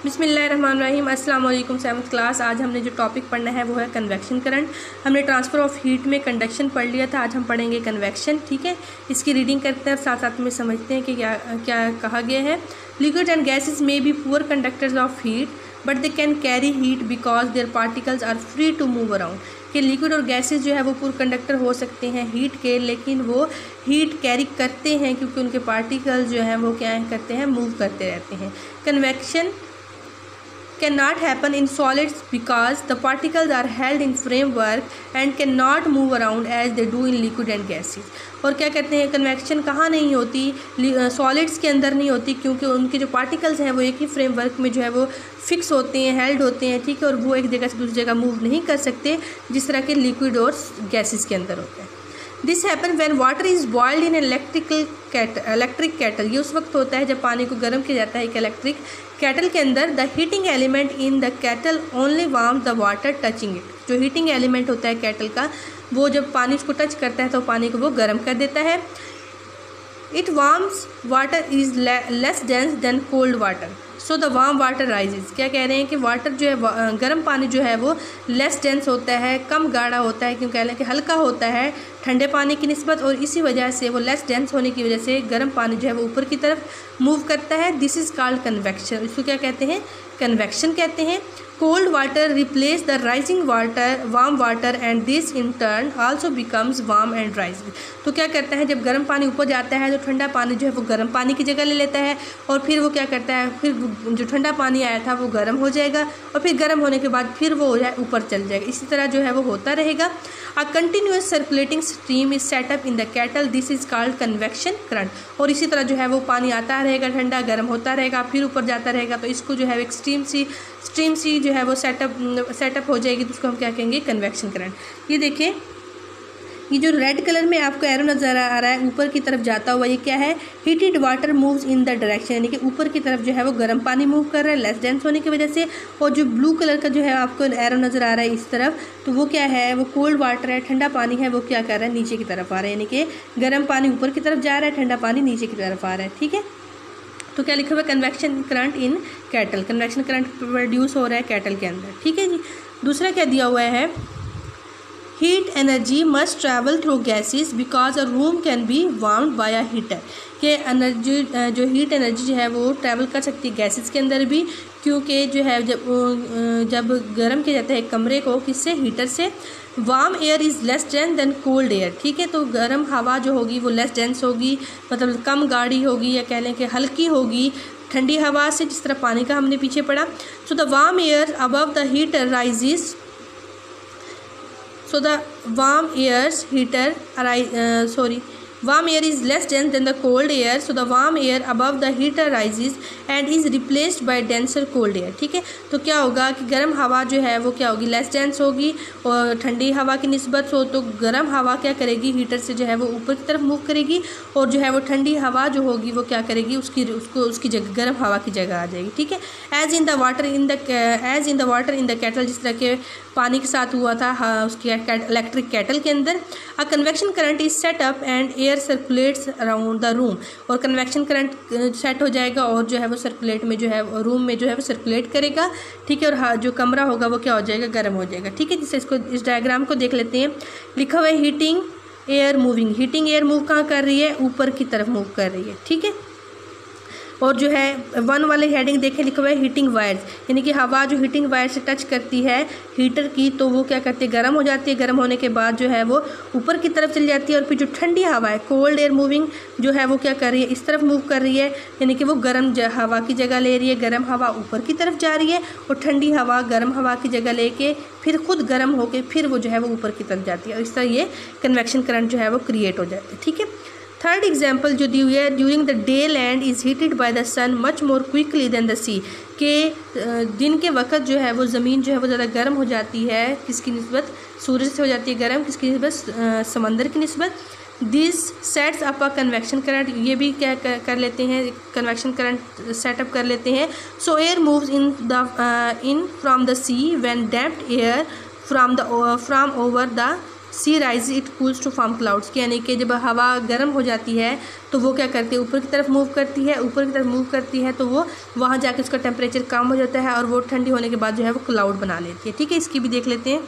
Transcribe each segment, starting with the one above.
बिस्मिल्लाहिर्रहमानिर्रहीम। अस्सलाम वालेकुम। 7th class. आज हमने जो टॉपिक पढ़ना है वो है कन्वेक्शन करंट। हमने ट्रांसफ़र ऑफ हीट में कंडक्शन पढ़ लिया था, आज हम पढ़ेंगे कन्वेक्शन। ठीक है, इसकी रीडिंग करते हैं और साथ साथ में समझते हैं कि क्या क्या कहा गया है। लिक्विड एंड गैसेस में be poor conductors of heat but they can carry heat because their particles are free to move around. कि लिक्विड और गैसेस जो है वो पूर कंडक्टर हो सकते हैं हीट के, लेकिन वो हीट कैरी करते हैं क्योंकि उनके पार्टिकल्स जो हैं वो क्या करते हैं, मूव करते रहते हैं। Convection cannot happen in solids because the particles are held in framework and cannot move around as they do in liquid and gases। और क्या कहते हैं, कन्वेक्शन कहाँ नहीं होती, सॉलिड्स के अंदर नहीं होती क्योंकि उनके जो पार्टिकल्स हैं वो एक ही फ्रेमवर्क में जो है वो फिक्स होते हैं, हेल्ड होते हैं। ठीक है, और वो एक जगह से दूसरी जगह मूव नहीं कर सकते जिस तरह के लिक्विड और गैसेस के अंदर होते हैं। This happen when water is boiled in electric cattle. ये उस वक्त होता है जब पानी को गर्म किया जाता है एक इलेक्ट्रिक कैटल के अंदर। The heating element in the cattle only warm the water touching it. जो हीटिंग एलिमेंट होता है कैटल का, वो जब पानी उसको टच करता है तो पानी को वो गर्म कर देता है। It warms water is less dense then cold water so the warm water rises. क्या कह रहे हैं कि वाटर जो है, गर्म पानी जो है वो लेस डेंस होता है, कम गाढ़ा होता है, क्यों कह रहे हैं कि हल्का होता है ठंडे पानी की निस्बत, और इसी वजह से वो लेस डेंस होने की वजह से गर्म पानी जो है वो ऊपर की तरफ मूव करता है। This is called convection. इसको क्या कहते हैं, कन्वेक्शन कहते हैं। Cold water replace the rising water warm water and this in turn also becomes warm and rising. तो क्या करता है, जब गर्म पानी ऊपर जाता है तो ठंडा पानी जो है वो गर्म पानी की जगह ले लेता है, और फिर वो क्या करता है, फिर जो ठंडा पानी आया था वो गर्म हो जाएगा, और फिर गर्म होने के बाद फिर वो ऊपर चल जाएगा। इसी तरह जो है वो होता रहेगा। A continuous circulating stream is setup in the cattle, this is called convection current. और इसी तरह जो है वो पानी आता रहेगा, ठंडा गर्म होता रहेगा, फिर ऊपर जाता रहेगा, तो इसको जो है एक स्ट्रीम सी जो है वो सेटअप हो जाएगी, तो उसको हम क्या कहेंगे, कन्वेक्शन करंट। ये देखिए, ये जो रेड कलर में आपको एरो नज़र आ रहा है ऊपर की तरफ जाता हुआ, ये क्या है, heated water moves in the direction, यानी कि ऊपर की तरफ जो है वो गर्म पानी मूव कर रहा है लेस डेंस होने की वजह से। और जो ब्लू कलर का जो है आपको एरो नज़र आ रहा है इस तरफ, तो वो क्या है, वो कोल्ड वाटर है, ठंडा पानी है, वो क्या कर रहा है, नीचे की तरफ आ रहा है, यानी कि गर्म पानी ऊपर की तरफ जा रहा है, ठंडा पानी नीचे की तरफ आ रहा है। ठीक है, तो क्या लिखा हुआ है, convection current in cattle. Convection current produce हो रहा है कैटल के अंदर। ठीक है जी। दूसरा क्या दिया हुआ है, heat energy must travel through gases because a room can be warmed by a heater. कि एनर्जी जो हीट एनर्जी जो है वो ट्रैवल कर सकती है गैसेस के अंदर भी, क्योंकि जो है जब गर्म किया जाता है कमरे को, किससे, हीटर से। Warm air is less dense then cold air. ठीक है, तो गर्म हवा जो होगी वो लेस डेंस होगी, मतलब कम गाढ़ी होगी, या कह लें कि हल्की होगी ठंडी हवा से, जिस तरह पानी का हमने पीछे पढ़ा। So the warm air above the heater rises, so the warm air is less dense than the cold air, so the warm air above the heater rises and is replaced by denser cold air। ठीक है, तो क्या होगा कि गर्म हवा जो है वो क्या होगी, लेस डेंस होगी, और ठंडी हवा की निस्बत हो तो गर्म हवा क्या करेगी, हीटर से जो है वो ऊपर की तरफ मूव करेगी, और जो है वो ठंडी हवा जो होगी वो क्या करेगी, उसकी जगह गर्म हवा की जगह आ जाएगी। ठीक है, as in the water in the kettle, जिस तरह के पानी के साथ हुआ था उसकी इलेक्ट्रिक कैटल के अंदर। अ convection current is set up and air circulates around the room. और कन्वेक्शन करंट सेट हो जाएगा और जो है वो सर्कुलेट में जो है रूम में जो है वो सर्कुलेट करेगा। ठीक है, और जो कमरा होगा वो क्या हो जाएगा, गर्म हो जाएगा। ठीक है, जिससे इसको इस डायग्राम को देख लेते हैं। लिखा हुआ है heating air moving. Heating air move कहाँ कर रही है, ऊपर की तरफ मूव कर रही है। ठीक है, और जो है 1 वाले हेडिंग देखें, लिखा हुआ है हीटिंग वायर्स, यानी कि हवा जो हीटिंग वायर से टच करती है हीटर की, तो वो क्या करती है, गर्म हो जाती है। गर्म होने के बाद जो है वो ऊपर की तरफ चली जाती है, और फिर जो ठंडी हवा है, कोल्ड एयर मूविंग जो है वो क्या कर रही है, इस तरफ मूव कर रही है, यानी कि वो गर्म हवा की जगह ले रही है। गर्म हवा ऊपर की तरफ जा रही है, और ठंडी हवा गर्म हवा की जगह लेके फिर खुद गर्म होके फिर वो जो है वो ऊपर की तरफ जाती है, और इस तरह ये कन्वेक्शन करंट जो है वो क्रिएट हो जाती है। ठीक है, थर्ड एग्जाम्पल जो दी हुई है, during the day land is heated by the sun much more quickly than the sea. के दिन के वक्त जो है वो ज़मीन जो है वो ज़्यादा गर्म हो जाती है, किसकी निस्बत, सूरज से हो जाती है गर्म, किसकी निस्बत, समंदर की निस्बत। This sets up a convection current. ये भी क्या कर लेते हैं, कन्वेक्शन करंट सेटअप कर लेते हैं। So air moves in from the sea when damped air from over the sea rise it cools to form clouds, यानी कि जब हवा गर्म हो जाती है तो वो क्या करती है, ऊपर की तरफ मूव करती है, ऊपर की तरफ मूव करती है, तो वो वहाँ जाके उसका टेम्परेचर कम हो जाता है और वो ठंडी होने के बाद जो है वो क्लाउड बना लेती है। ठीक है, इसकी भी देख लेते हैं।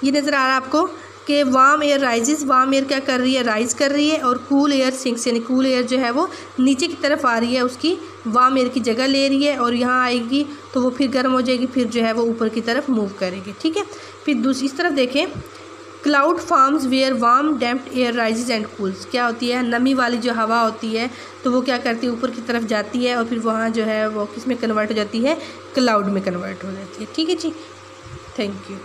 ये नज़र आ रहा है आपको कि warm air rises, warm air क्या कर रही है, राइज कर रही है, और कूल एयर सिंक्स, यानी कूल एयर जो है वो नीचे की तरफ आ रही है, उसकी वार्म एयर की जगह ले रही है और यहाँ आएगी तो वो फिर गर्म हो जाएगी, फिर जो है वो ऊपर की तरफ मूव करेगी। ठीक है, फिर दूसरी इस तरफ देखें, cloud forms where warm damped air rises and cools, क्या होती है, नमी वाली जो हवा होती है तो वो क्या करती है, ऊपर की तरफ जाती है और फिर वहाँ जो है वो किस में कन्वर्ट हो जाती है, क्लाउड में कन्वर्ट हो जाती है। ठीक है जी, थैंक यू।